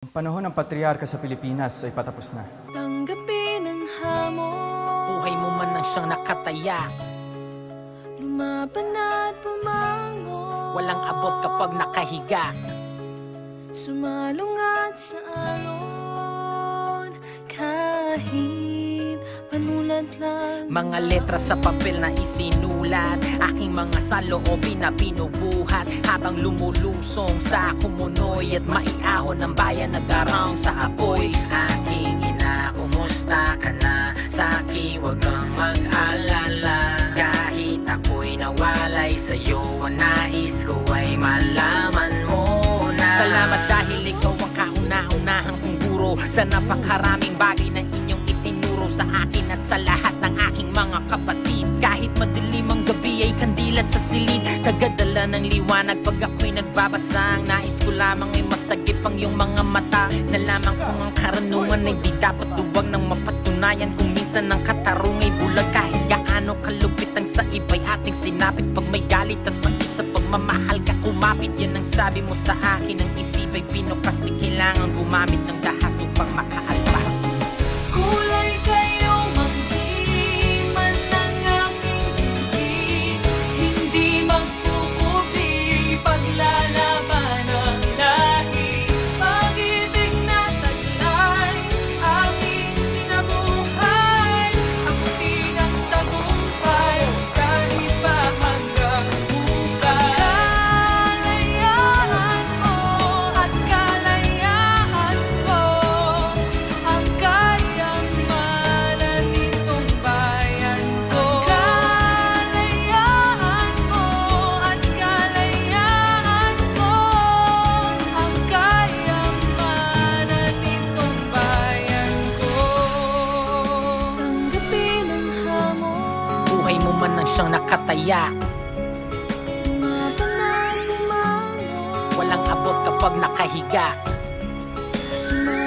Ang panahon ng patriarka sa Pilipinas ay patapos na. Tanggapin ang hamon. Buhay mo man nang siyang nakataya. Lumaban at pumangon. Walang abot kapag nakahiga. Sumalungat sa alon. Kahit panulat lang. Mga letra sa papel na isinulat, aking mga saloobin na binubuhat, habang lumulusong sa kumunoy at maiahon ng bayan na darang sa apoy. Aking ina, kumusta ka na? Sa'ki wag kang mag-alala. Kahit ako'y nawalay sa'yo, ang nais ko ay malaman mo na. Salamat dahil ikaw ang kauna-unahang kong guro sa napakaraming bagay na inyong itinuro sa akin at sa lahat ng aking mga kapatid. Kahit madilim ang gabi ay kandila sa silid, tagadala ng liwanag pag ako'y nagbabasa. Ang nais ko lamang ay masagip ang iyong mga mata. Nalaman kong ang karunungan ay di dapat duwag ng mapatunayan. Kung minsan ang katarungan ay bulag, kahit gaano kalupit ang sa iba'y ating sinapit. Pag may galit at pagkit sa pagmamahal ka kumapit, yan ang sabi mo sa akin. Ang isip ay pinukas, di kailangan gumamit ng dahas upang makaalpas. Kulay kayong magdiman ng aking binti. Hindi magkukupi, paglalaban ang lahi. Pag-ibig na taglay, aking sinabuhay. Abutin ang tagumpay, kahit pa hanggang bukas. Kalayaan mo at kalayaan ko ang kayamanan nitong bayan ko. Kalayaan mo at kalayaan ko ang kayamanan nitong bayan ko. Tanggapin ang hamon. Buhay mo man nang siyang nakataya. Lumaban at pumangon. Walang abot kapag nakahiga. Sumalungat